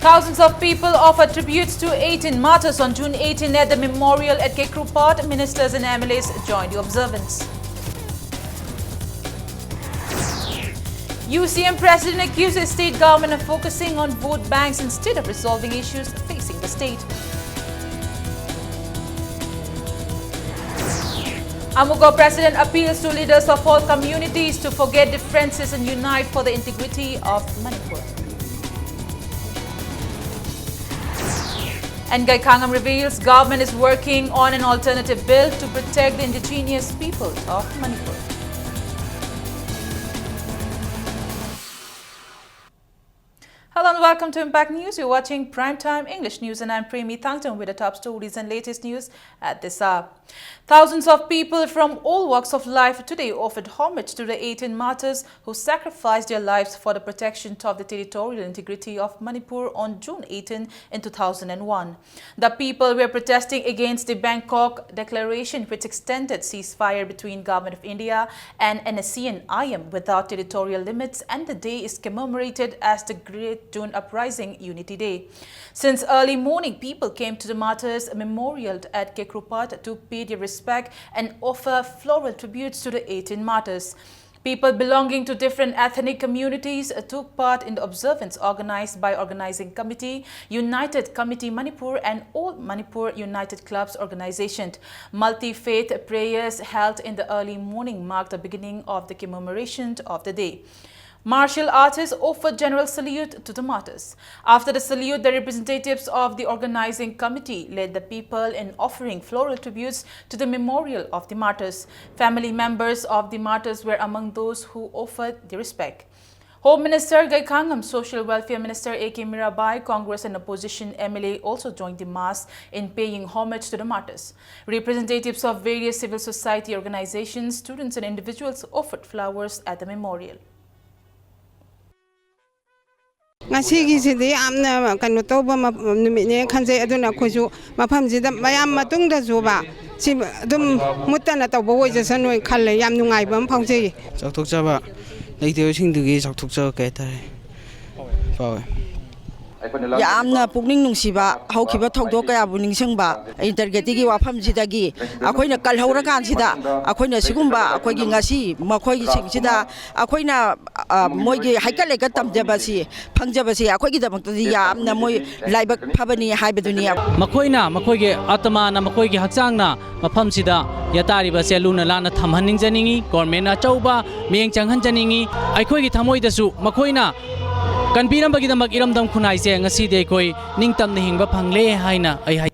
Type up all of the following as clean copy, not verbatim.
Thousands of people offered tributes to 18 martyrs on June 18 at the memorial at Kekrupad. Ministers and MLAs joined the observance. UCM President accused the state government of focusing on vote banks instead of resolving issues facing the state. Amugo President appeals to leaders of all communities to forget differences and unite for the integrity of Manipur. And Gaikangam reveals government is working on an alternative bill to protect the indigenous people of Manipur. Hello and welcome to Impact News. You're watching Primetime English News and I'm Premi Thangton with the top stories and latest news at this hour. Thousands of people from all walks of life today offered homage to the 18 martyrs who sacrificed their lives for the protection of the territorial integrity of Manipur on June 18 in 2001. The people were protesting against the Bangkok Declaration, which extended ceasefire between Government of India and NSCN-IM without territorial limits, and the day is commemorated as the Great June Uprising Unity Day. Since early morning, people came to the martyrs' memorial at Kekrupad to pay their respect and offer floral tributes to the 18 martyrs. People belonging to different ethnic communities took part in the observance organized by Organizing Committee, United Committee Manipur and All Manipur United Clubs organization. Multi-faith prayers held in the early morning marked the beginning of the commemoration of the day. Martial artists offered general salute to the martyrs. After the salute, the representatives of the organizing committee led the people in offering floral tributes to the memorial of the martyrs. Family members of the martyrs were among those who offered the respect. Home Minister Gaikangam, Social Welfare Minister A.K. Mirabai, Congress and opposition MLA also joined the mass in paying homage to the martyrs. Representatives of various civil society organizations, students and individuals offered flowers at the memorial. ngasigisidi amna kanu toba numine khanje aduna khoju mafamjida mayam matungda joba si dum mutana toba woijasan noi khalle yam nungai bam phauji chakthokjaba leiteo singdugi chakthokja kai tare pawe yamna pukning nungsiba haukiba thokdok kaya bu ningsangba intergeti gi wafam sidagi akoina kalhaura kan sida akoina sigumba akoigi ngasi makhoi singsida akoina moigi haikale ka tamjabasi phangjabasi akoigi damakti yamna moi laibak phabani haibaduni makoina makoige atma na makoigi hakchangna mafam sida yatari ba seluna lana thamhaning janingi government na chauba mieng changhan janingi aikoigi thamoi dasu makoina Kanpiram bagidamak iramdam khunai se ngasi de koi ningtam na hingba phangle haina ai.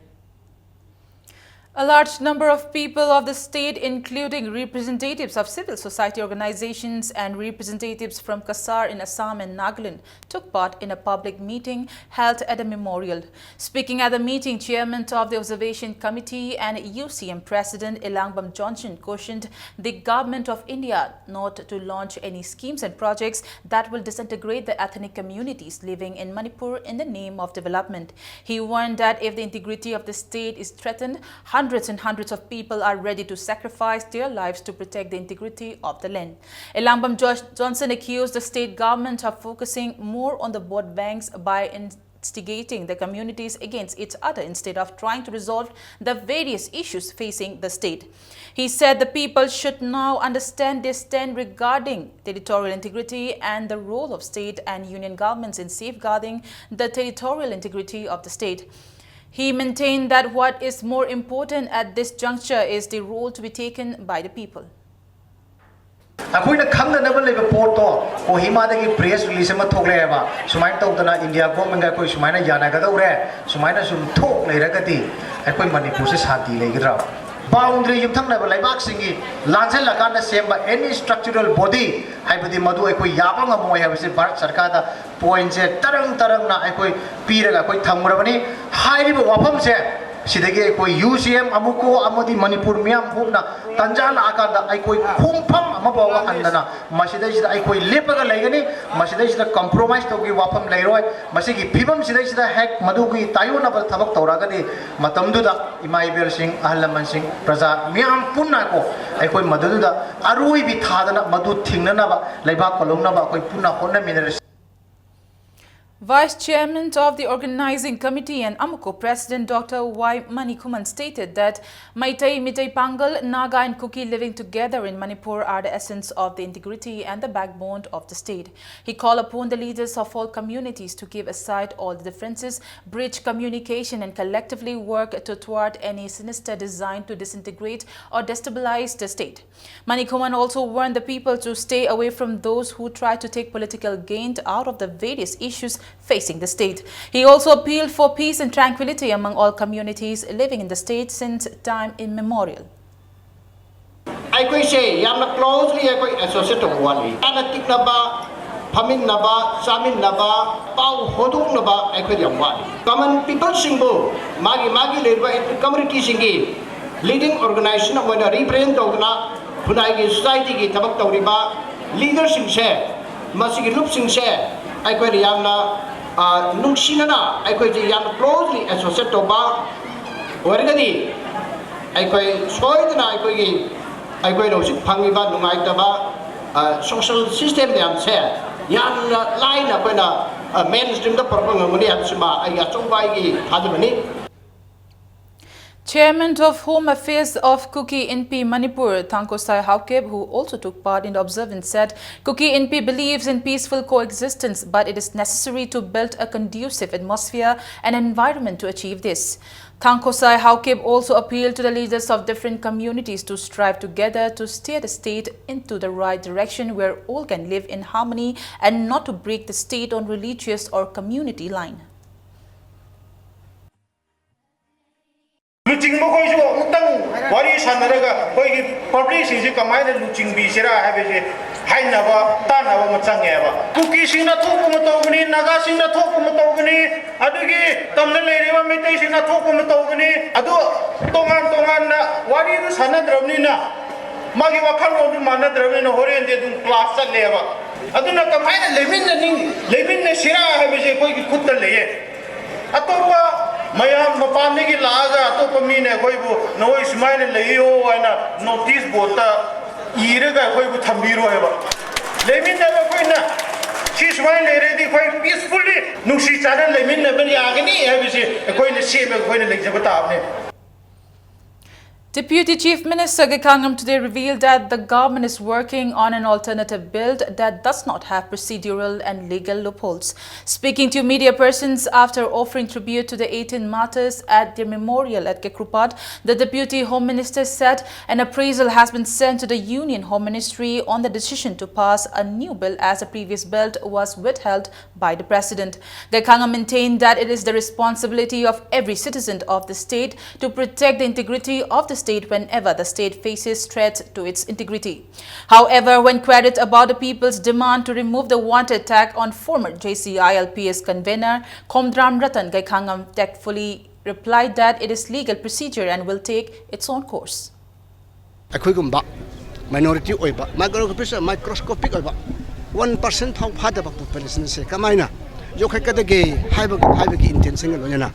A large number of people of the state, including representatives of civil society organizations and representatives from Kasar in Assam and Nagaland, took part in a public meeting held at a memorial. Speaking at the meeting, Chairman of the Observation Committee and UCM President Elangbam Johnson cautioned the Government of India not to launch any schemes and projects that will disintegrate the ethnic communities living in Manipur in the name of development. He warned that if the integrity of the state is threatened, hundreds and hundreds of people are ready to sacrifice their lives to protect the integrity of the land. Elangbam Johnson accused the state government of focusing more on the vote banks by instigating the communities against each other instead of trying to resolve the various issues facing the state. He said the people should now understand their stand regarding territorial integrity and the role of state and union governments in safeguarding the territorial integrity of the state. He maintained that what is more important at this juncture is the role to be taken by the people. Akoina khangna nabal leba porto Kohima dagi press release ma thokleba sumain tawdana India government ga koi sumaina yana ga dawre sumaina sum thok leiragati akoi Manipur se shanti leigadra boundary yumthang na laibak singi lanjal lakana semba any structural body haibadi madu akoi yaba ngamoi habase Bharat Sarkar da point se tarang na akoi piraga akoi thamurabani hairiba wafam se sidagi akoi UCM amuko amodi Manipur miam hubna tanjal akanda akoi khumpham amabawa andana masidai sida akoi lepaga laigani masidai sida compromise togi wafam lairoi masigi phibam sidai sida hack madugi tayona bal thabak tauragani matamduda imaibel singh ahlaman singh praja miam punna ko akoi maduda arui bi thadana madu thingnana ba laiba kolongna ba akoi punna honna minere. Vice Chairman of the Organizing Committee and Amuko President Dr. Y. Manikuman stated that Maitai, Mitai Pangal, Naga and Kuki living together in Manipur are the essence of the integrity and the backbone of the state. He called upon the leaders of all communities to keep aside all the differences, bridge communication and collectively work to thwart any sinister design to disintegrate or destabilize the state. Manikuman also warned the people to stay away from those who try to take political gain out of the various issues facing the state. He also appealed for peace and tranquility among all communities living in the state since time immemorial. I say, yamna closely associated with Wali. Anatik naba, Pamin naba, Samin naba, Pau Hoduk naba, Wali. Common people singbo, Magi led community singi, leading organization of when a represent of Punai society tabak tauriba, leaders in share, Masiki loops in share. I quite yamna Nungsinana, I quite yam closely associated ba Wargadi. I quite soy the I quite also Pangiba Numaitaba social system yam share. Yan line up when a mainstream the purple money and Suma, I got some by Hadamani. Chairman of Home Affairs of Kuki NP Manipur, Thankosai Haukeb, who also took part in the observance, said Kuki NP believes in peaceful coexistence, but it is necessary to build a conducive atmosphere and environment to achieve this. Thankosai Haukeb also appealed to the leaders of different communities to strive together to steer the state into the right direction where all can live in harmony and not to break the state on religious or community line. Luching mo koy so utang wari sanaraga koy public is kamay na luching bisira have haina ba tana ba matsang ba kuki sina thoku mo tawgani naga sina thoku mo tawgani adugi tamna lerewa metai sina thoku mo tawgani adu tongan na wari du sanadrabni na magi wakhal ro du manadrabni na horen de dum class cha leba aduna kamay na lemin na sira have koy khutta leye atoba Mayam Mapani Laga, Topamina, Hoibu, no is mine Leo and notice bota Iraga Hoibu Tambiro ever. Lemin never quit. She's wine ready quite peacefully. No, she started Lemin never agony, a coin the same as when the Deputy Chief Minister Gekangam today revealed that the government is working on an alternative bill that does not have procedural and legal loopholes. Speaking to media persons after offering tribute to the 18 martyrs at their memorial at Kekrupad, the Deputy Home Minister said an appraisal has been sent to the Union Home Ministry on the decision to pass a new bill as the previous bill was withheld by the President. Gekangam maintained that it is the responsibility of every citizen of the state to protect the integrity of the state whenever the state faces threats to its integrity. However, when queried about the people's demand to remove the wanted tag on former JCILPS convener Komdram Ratan, Gekangam tactfully replied that it is legal procedure and will take its own course. Minority microscopic 1% how part of the population say Kamina. Jokakadage, Hibaki intention.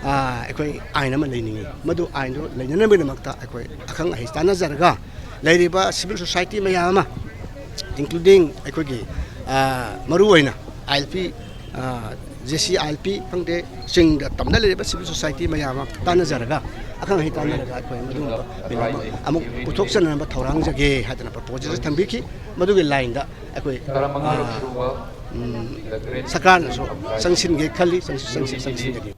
I am a leaning. Madu I know Lenaminamata, Akang Histana Zarga, Lady Civil Society Mayama, including Equigi, Maruina, ILP, JCILP, Pande, sing the Tamdale Civil Society Mayama, Tana Zarga, Akang Hitana, Amok Putoxan and Torangage had a proposal, Tambiki, Madu line that Sakan, Sansin Kali, Sansin.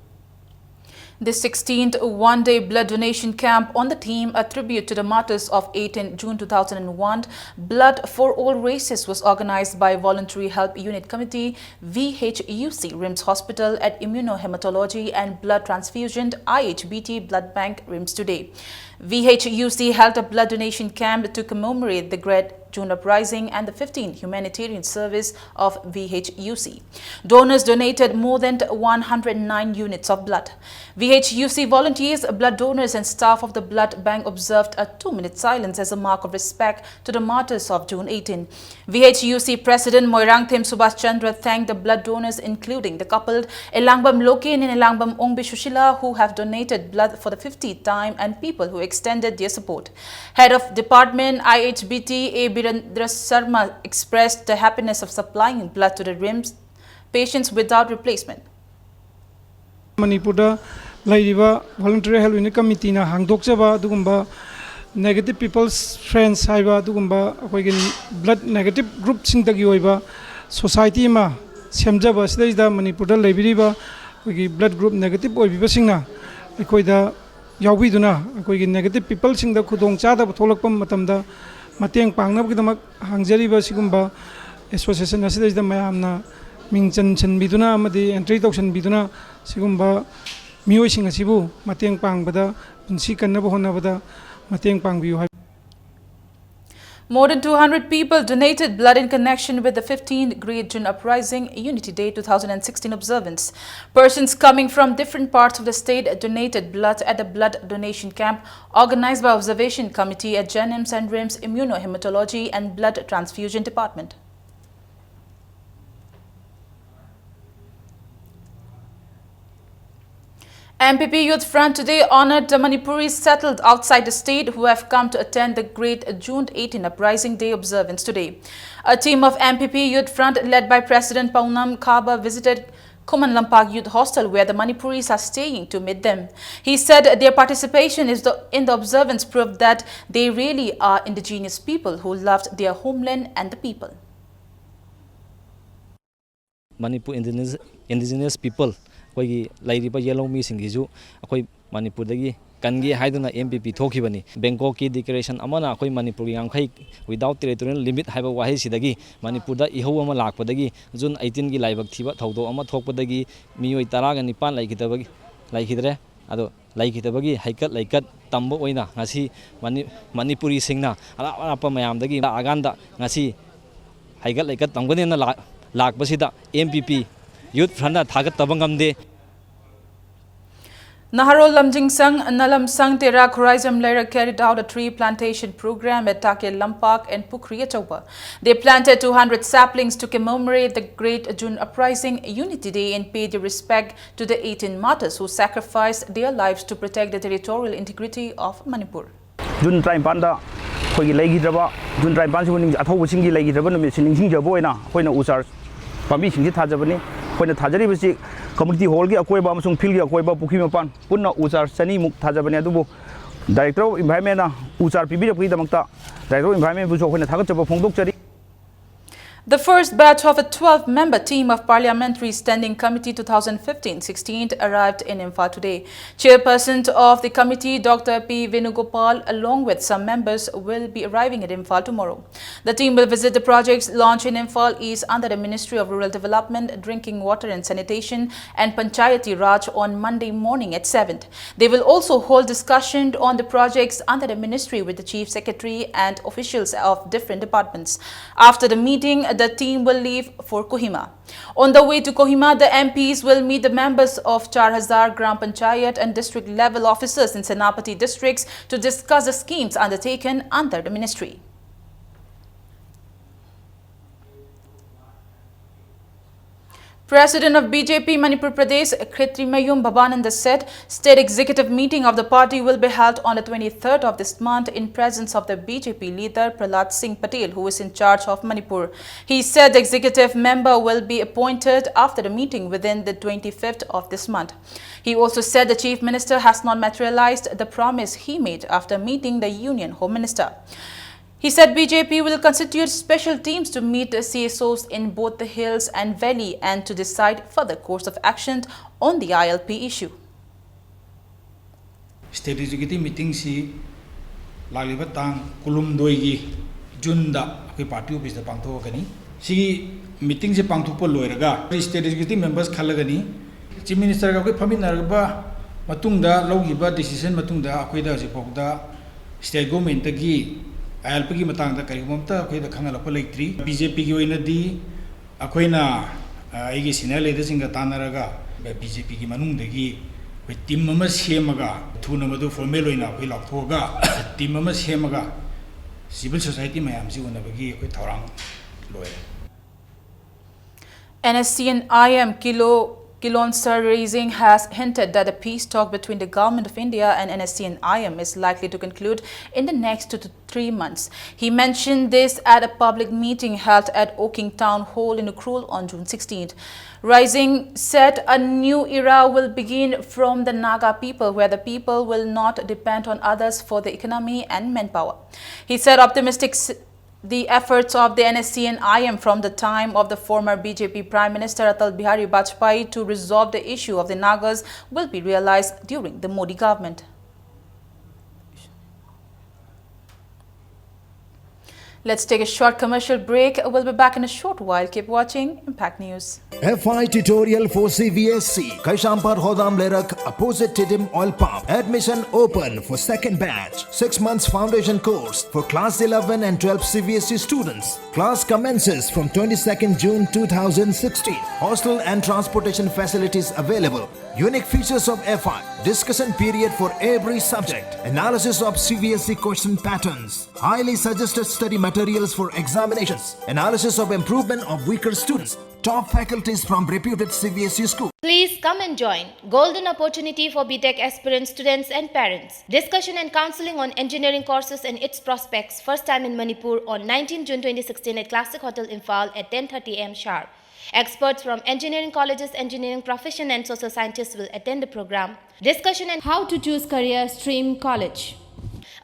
The 16th one-day blood donation camp on the theme A Tribute to the Martyrs of 18 June 2001, Blood for All Races was organized by Voluntary Help Unit Committee, VHUC, RIMS Hospital at Immunohematology and Blood Transfusion, IHBT Blood Bank, RIMS today. VHUC held a blood donation camp to commemorate the Great June Uprising and the 15th humanitarian service of VHUC. Donors donated more than 109 units of blood. VHUC volunteers, blood donors and staff of the blood bank observed a 2-minute silence as a mark of respect to the martyrs of June 18. VHUC President Moirangthem Subhash Chandra thanked the blood donors, including the couple Elangbam Lokin and Elangbam Ongbi Shushila, who have donated blood for the 50th time, and people who extended their support. Head of Department IHBT A. Birendra Sharma expressed the happiness of supplying blood to the RIMS patients without replacement. Manipur Laiva Voluntary Health Unit Committee na hangdokjaba dugumba negative people's friends haiba dugumba akoigi blood negative group singdagi oiba society ma semjaba sidai Manipur da laibiriba akoigi blood group negative oibiba singna akoida yaubiduna akoigi negative people singda khudong chada tholakpa matamda mateng pangnabgidamak hangjariba sigumba association asidai mayamna mingchan chanbiduna amadi entry tausan biduna sigumba miyoising asibu mateng pangbada punsi kannaba honabada mateng pangbiyu hai. More than 200 people donated blood in connection with the 15th Great June Uprising Unity Day 2016 observance. Persons coming from different parts of the state donated blood at the blood donation camp organized by Observation Committee at JNIMS and RIMS Immunohematology and Blood Transfusion Department. MPP Youth Front today honored the Manipuris settled outside the state who have come to attend the Great June 18 Uprising Day observance today. A team of MPP Youth Front led by President Paunam Kaba visited Kuman Lampak Youth Hostel where the Manipuris are staying to meet them. He said their participation in the observance proved that they really are indigenous people who loved their homeland and the people. Manipur indigenous people Koigi Lairiba Yellow Missing Gizu, Akoi Manipur dagi Kangi Haiduna MPP Tokibani, Bangkoki Declaration Amana, Koi Manipurian Kai, without territorial limit, have a Wahisidagi, Manipurda, Ihoma Lakpadagi, June 18 Gi Live Activa, Toto Ama Tokpadagi, Mio Tarag and Nipan like it like Hidre, Ado like it abagi, Haikat like cut, Tambo Oina, Nasi Manipuri Singna, Alapa Mayamdagi, Aganda, Nasi Haikat like a Tanganina Lak Basida, MPP. Youth Front Thagat Tabangamde Naharol Lamjing Sang Nalam Sang Tera Horizon Lera carried out a tree plantation program at Take Lampak and Pukriya Chauba. They planted 200 saplings to commemorate the Great June Uprising Unity Day and paid respect to the 18 martyrs who sacrificed their lives to protect the territorial integrity of Manipur. June Time Panda, Kogi Lagi Draba, June Time Pansi, Athosingi Lagi Draban, Missing Jaboina, Hoina Usars, Permission Tajabani. When the Tajari community hall, a Koiba, Pilgi, a Koiba, Pukimapan, Puna Usar, Sani Muk Tajabanedubo, Director of Environment, Usar Pibi, Pidamata, Director of Environment, which opened the Tagachapa Pondokari. The first batch of a 12-member team of Parliamentary Standing Committee 2015-16 arrived in Imphal today. Chairperson of the committee, Dr. P. Venugopal, along with some members, will be arriving at Imphal tomorrow. The team will visit the projects launched in Imphal East under the Ministry of Rural Development, Drinking Water and Sanitation and Panchayati Raj on Monday morning at 7. They will also hold discussion on the projects under the ministry with the Chief Secretary and officials of different departments. After the meeting, the team will leave for Kohima. On the way to Kohima, the MPs will meet the members of 4000 Gram Panchayat and district level officers in Senapati districts to discuss the schemes undertaken under the ministry. President of BJP Manipur Pradesh, Khetrimayum Bhabananda said state executive meeting of the party will be held on the 23rd of this month in presence of the BJP leader Prahlad Singh Patel, who is in charge of Manipur. He said the executive member will be appointed after the meeting within the 25th of this month. He also said the chief minister has not materialized the promise he made after meeting the Union Home Minister. He said BJP will constitute special teams to meet the CSOs in both the hills and valley and to decide further course of action on the ILP issue. State executive meeting si lagli batang kulum doigi Junda ke party office da pangtho gani si meeting se pangtho po loiraga state executive members khalagani chief minister ga ko phaminarba matungda logiba decision matungda akoi da jipokda state government gi ILP की मतंग दा करीबमता अखोई दा खंगा लप लेक्ट्री BJP की ओइना दी अखोइना आइगी senior leader सिंग तानरगा BJP की मनुंग देगी वे team अमा सेमगा थुना मदु फॉर्मल ओइना अखोइ लाथोगा टीम अमा सेमगा सिविल सोसाइटी मयाम सि उनबगी अखोइ थौरांग लोय NSC and IM Kilo Kilonsar Rising has hinted that a peace talk between the Government of India and NSC and IM is likely to conclude in the next 2 to 3 months. He mentioned this at a public meeting held at Oking Town Hall in Ukhrul on June 16th. Rising said a new era will begin from the Naga people, where the people will not depend on others for the economy and manpower. He said optimistic the efforts of the NSC and IM from the time of the former BJP Prime Minister Atal Bihari Vajpayee to resolve the issue of the Nagas will be realized during the Modi government. Let's take a short commercial break. We'll be back in a short while. Keep watching Impact News. FI tutorial for CVSC. Kaishampar Hodam Lerak, opposite Tidim Oil Pump. Admission open for second batch. 6 months foundation course for class 11 and 12 CVSC students. Class commences from 22nd June 2016. Hostel and transportation facilities available. Unique features of FI. Discussion period for every subject. Analysis of CVSC question patterns. Highly suggested study materials for examinations. Analysis of improvement of weaker students. Top faculties from reputed CVSC schools. Please come and join. Golden opportunity for BTech aspirant students and parents. Discussion and counseling on engineering courses and its prospects. First time in Manipur on 19 June 2016 at Classic Hotel Imphal at 10:30 am sharp. Experts from engineering colleges, engineering profession and social scientists will attend the program. Discussion on how to choose career stream college.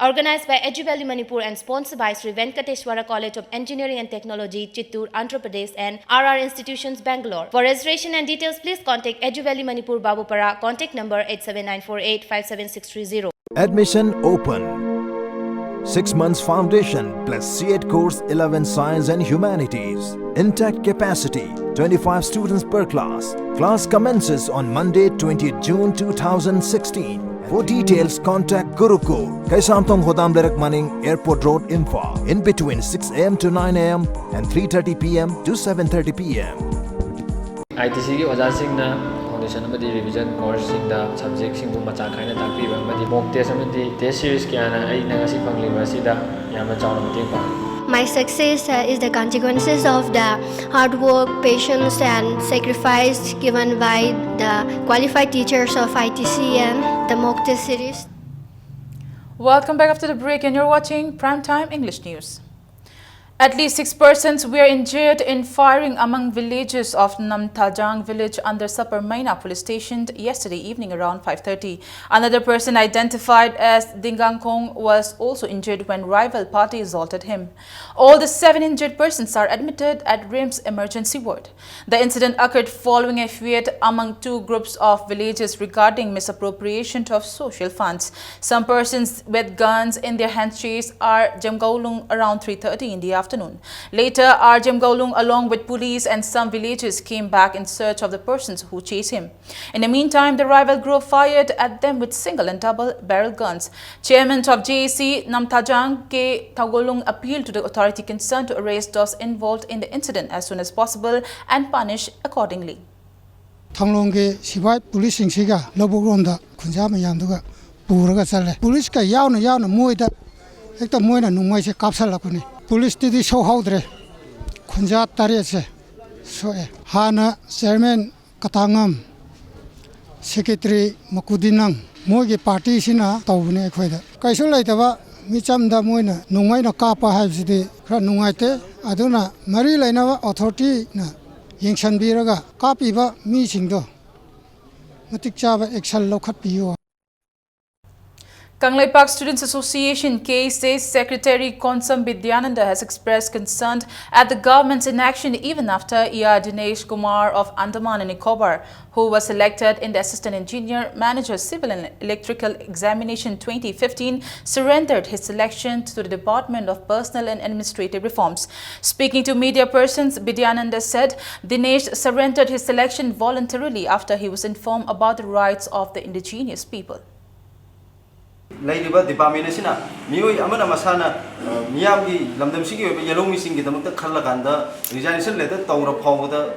Organized by EduValley Manipur and sponsored by Sri Venkateshwara College of Engineering and Technology, Chittoor, Andhra Pradesh and RR Institutions, Bangalore. For registration and details, please contact EduValley Manipur Babupara. Contact number 87948 57630. Admission open. 6 months foundation plus C8 course 11 Science and Humanities. Intact capacity 25 students per class. Class commences on Monday 20th June 2016. For details contact Gurukul, Kaisamthong Hodam Lerak Maning, Airport Road, Imphal. In between 6 am to 9 am and 3:30 pm to 7:30 pm. ITC की वजह से ना foundation में दी revision course Singh दा subject Singh को मचा खाने तक भी बंद दी मॉक टेस्ट में दी टेस्ट सीरीज के आना आई नगासी फंगली वसीदा यहाँ में चावल में पाँ My success is the consequences of the hard work, patience and sacrifice given by the qualified teachers of ITC and the mock test series. Welcome back after the break and you're watching Primetime English News. At least 6 persons were injured in firing among villagers of Namthajang village under Sapar Maina police station yesterday evening around 5:30. Another person identified as Dingangkong was also injured when rival party assaulted him. All the 7 injured persons are admitted at RIMS emergency ward. The incident occurred following a fight among 2 groups of villagers regarding misappropriation of social funds. Some persons with guns in their hands chased Arjam Gaulung around 3:30 in the afternoon. Later, Arjam Gaulung along with police and some villagers came back in search of the persons who chased him. In the meantime, the rival group fired at them with single and double barrel guns. Chairman of JAC Namthajang K. Thagolung appealed to the authority concerned to arrest those involved in the incident as soon as possible and punish accordingly. Thanglongge Sibai police singsiga Lobogronda Kunjama Yanduga Puraga Sale. Police ka yauna moida ekta moina nungmai se kapsala kuni. Police didi show haudre Kunja Tari se so Hana Chairman Katangam Secretary Makudinang Mogi party sina tawne khoida. Kaiso laitaba michamda moina nungmai na kapa haibsidi khra nungaite aduna mari lainawa authority na yengsan biraga kapiba mi singdo matik chaba action lokhat piyo. Kanglai Park Students Association KSA Secretary Konsam Vidyananda has expressed concern at the government's inaction even after E.R. Dinesh Kumar of Andaman and Nicobar, who was selected in the Assistant Engineer Manager Civil and Electrical Examination 2015, surrendered his selection to the Department of Personal and Administrative Reforms. Speaking to media persons, Vidyananda said Dinesh surrendered his selection voluntarily after he was informed about the rights of the indigenous people. Ladiba department asina mioi amana masana miyamgi lamdamsigi yellow missing gidamta khallaganda resignation letter tawra phawda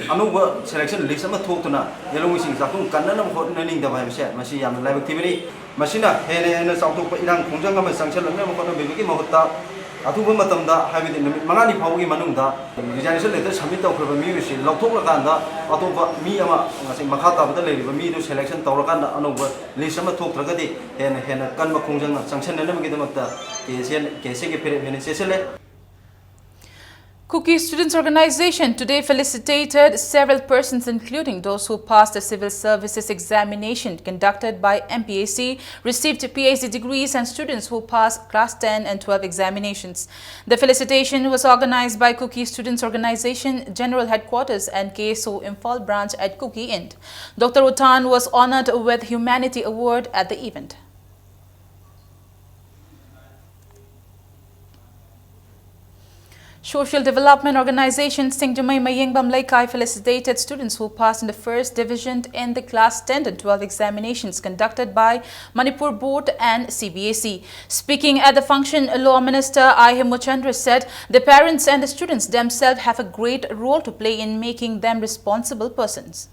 anuba selection list ama thoktuna yellow missing satung kannana hotnaning da bhaimse masi yam laibak thibani masina hene sautok irang khongjang ama sangsal na mokona bebiki mahutta ꯑꯊꯨꯕ ꯃꯇꯝꯗ ꯍꯥꯏꯕꯗꯤ ꯅꯨꯃꯤꯠ 5ꯅꯤ ꯐꯥꯎꯕꯒꯤ ꯃꯅꯨꯡꯗ resignation letter submit ꯇꯧꯈ꯭ꯔꯕ ꯃꯤꯑꯣꯏꯁꯤ ꯂꯧꯊꯣꯛꯂꯀꯥꯟꯗ ꯑꯇꯣꯞꯄ ꯃꯤ ꯑꯃ ꯉꯁꯤ ꯃꯈꯥ ꯇꯥꯕꯗ ꯂꯩꯔꯤꯕ ꯃꯤꯗꯨ ꯁꯦꯂꯦꯛꯁꯟ ꯇꯧꯔꯀꯥꯟꯗ ꯑꯅꯧꯕ ꯂꯤꯁ ꯑꯃ ꯊꯣꯛꯇ꯭ꯔꯒꯗꯤ ꯍꯦꯟꯅ ꯀꯟꯕ ꯈꯣꯡꯖꯪ ꯆꯪꯁꯤꯟꯅꯅꯕꯒꯤꯗꯃꯛꯇ ꯀꯦꯁꯤꯒꯤ ꯐꯤꯔꯦꯞ ꯍꯦꯟꯅ ꯆꯦꯠꯁꯤꯜꯂꯦ. Kuki Students Organization today felicitated several persons, including those who passed the civil services examination conducted by MPAC, received PhD degrees, and students who passed class 10 and 12 examinations. The felicitation was organized by Kuki Students Organization General Headquarters and KSO Imphal branch at Kuki Ind. Dr. Utan was honored with Humanity Award at the event. Social Development Organization Singjamai Mayengbam Laikai felicitated students who passed in the first division in the class 10 and 12 examinations conducted by Manipur Board and CBSE. Speaking at the function, Law Minister I. Muchandra said the parents and the students themselves have a great role to play in making them responsible persons.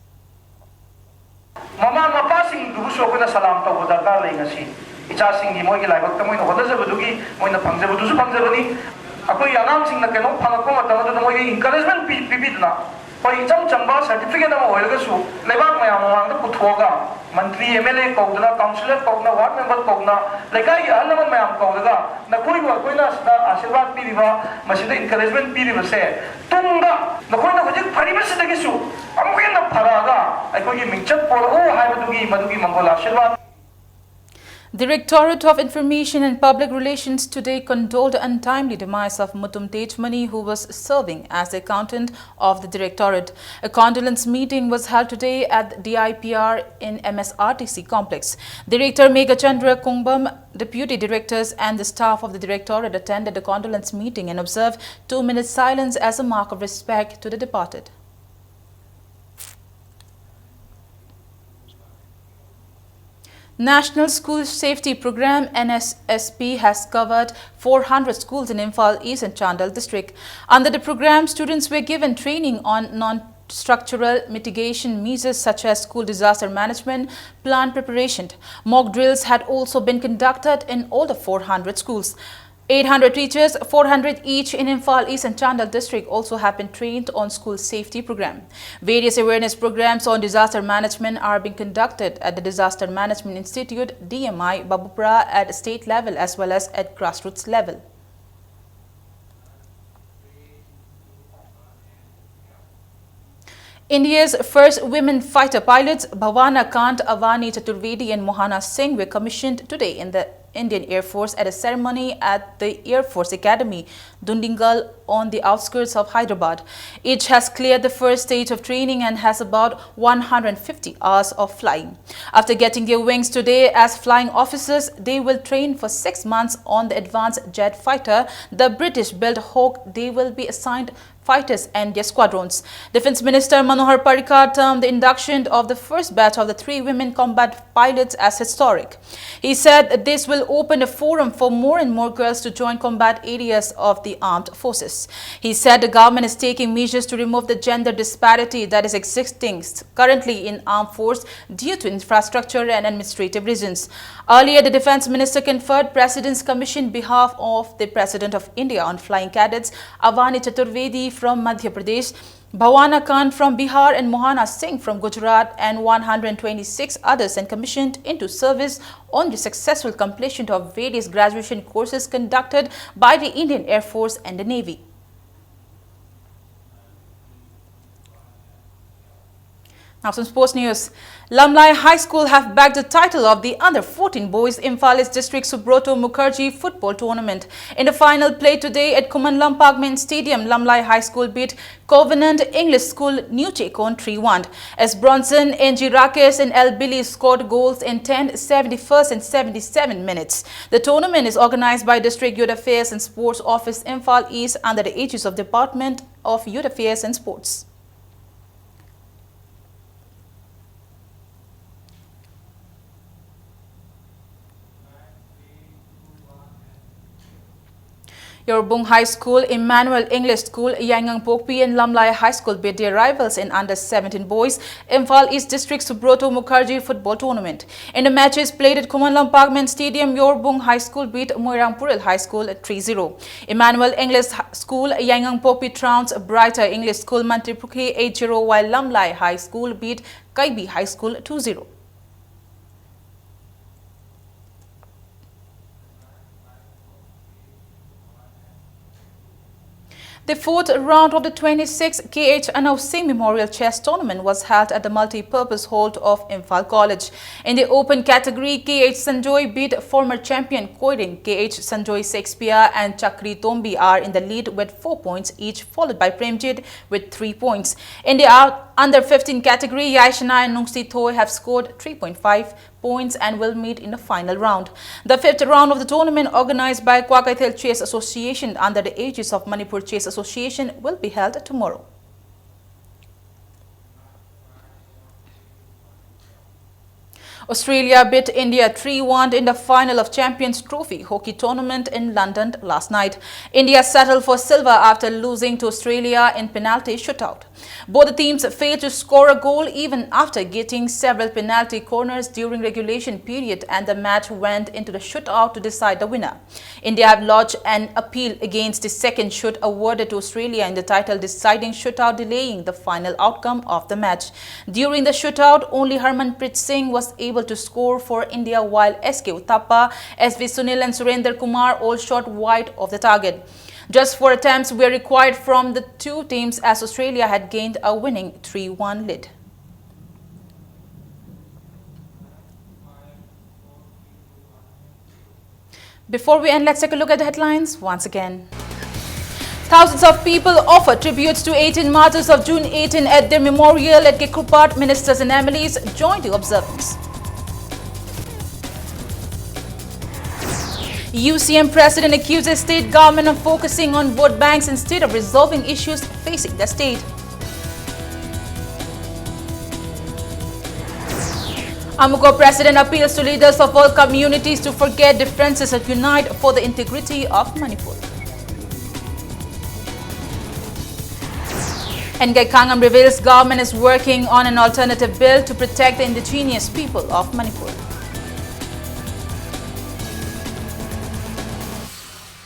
Mama mapasing duso ko na salam to bodar lai ngasi ichasing gi mogi laibak tamoy no hoda jabudugi moina pangjabu dusu pangjabani akoi anam sing na keno phangakko matama do mogi encouragement pibidna poi cham chamba certificate ama hoiga su lebak mayam mawang da puthoga mantri MLA kaudna councillor kaudna ward member kaudna lekai alaman mayam kaudaga na koina sida ashirwad piriba masida encouragement piriba se tungda na koina hojik phariba sida gisu amukena pharaga aikoi mingchat por o haibadugi madugi mangol ashirwad. Directorate of Information and Public Relations today condoled the untimely demise of Mutum Tejmani, who was serving as the accountant of the Directorate. A condolence meeting was held today at DIPR in MSRTC complex. Director Megachandra Kungbam, deputy directors and the staff of the Directorate attended the condolence meeting and observed 2 minutes silence as a mark of respect to the departed. National School Safety Program NSSP has covered 400 schools in Imphal East and Chandal district. Under the program, students were given training on non-structural mitigation measures such as school disaster management, plan preparation. Mock drills had also been conducted in all the 400 schools. 800 teachers, 400 each in Imphal East and Chandal district also have been trained on school safety program. Various awareness programs on disaster management are being conducted at the Disaster Management Institute, DMI, Babupura at state level as well as at grassroots level. India's first women fighter pilots, Bhavana Kant, Avani Chaturvedi and Mohana Singh were commissioned today in the Indian Air Force at a ceremony at the Air Force Academy, Dundingal, on the outskirts of Hyderabad. Each has cleared the first stage of training and has about 150 hours of flying. After getting their wings today as flying officers, they will train for 6 months on the advanced jet fighter, the British-built Hawk. They will be assigned fighters and their squadrons. Defence Minister Manohar Parrikar termed the induction of the first batch of the 3 women combat pilots as historic. He said this will open a forum for more and more girls to join combat areas of the armed forces. He said the government is taking measures to remove the gender disparity that is existing currently in armed force due to infrastructure and administrative reasons. Earlier, the Defence Minister conferred President's Commission on behalf of the President of India on flying cadets Avani Chaturvedi from Madhya Pradesh, Bhavana Khan from Bihar and Mohana Singh from Gujarat and 126 others, and commissioned into service on the successful completion of various graduation courses conducted by the Indian Air Force and the Navy. Now some sports news. Lamlai High School have bagged the title of the Under-14 Boys Imphal East District Subroto Mukherjee Football Tournament. In the final played today at Kuman Lampak Main Stadium, Lamlai High School beat Covenant English School New Chekon 3-1. As Bronson, NG Rakesh and L. Billy scored goals in 10, 71st and 77 minutes. The tournament is organized by District Youth Affairs and Sports Office Imphal East under the aegis of Department of Youth Affairs and Sports. Yorbung High School, Emmanuel English School, Yangang Pokpi and Lamlai High School beat their rivals in under-17 boys Imphal East District Subroto Mukherjee football tournament. In the matches played at Kumanlam Parkman Stadium, Yorbung High School beat Moirangpuril High School at 3-0. Emmanuel English School, Yangang Pokpi trounced Brighter English School Mantripukhi 8-0, while Lamlai High School beat Kaibi High School 2-0. The fourth round of the 26th KH Anausi Memorial Chess Tournament was held at the multi-purpose hall of Imphal College. In the open category, KH Sanjoy beat former champion Koiring. KH Sanjoy Shakespeare and Chakri Tombi are in the lead with 4 points each, followed by Premjit with 3 points. In the under-15 category, Yaishana and Nungsi Thoi have scored 3.5 points and will meet in the final round. The fifth round of the tournament, organized by Kwakaithel Chess Association under the aegis of Manipur Chess Association, will be held tomorrow. Australia beat India 3-1 in the final of Champions Trophy hockey tournament in London last night. India settled for silver after losing to Australia in penalty shootout. Both the teams failed to score a goal even after getting several penalty corners during regulation period, and the match went into the shootout to decide the winner. India have lodged an appeal against the second shoot awarded to Australia in the title deciding shootout, delaying the final outcome of the match. During the shootout, only Harmanpreet Singh was able to score for India, while SK Uthappa, SV Sunil and Surender Kumar all shot wide of the target. Just 4 attempts were required from the two teams as Australia had gained a winning 3-1 lead. Before we end, let's take a look at the headlines once again. Thousands of people offer tributes to 18 martyrs of June 18 at their memorial at Kekrupat. Ministers and MLAs joined the observance. UCM President accuses state government of focusing on vote banks instead of resolving issues facing the state. Amuko President appeals to leaders of all communities to forget differences and unite for the integrity of Manipur. Ngai Kangam reveals government is working on an alternative bill to protect the indigenous people of Manipur.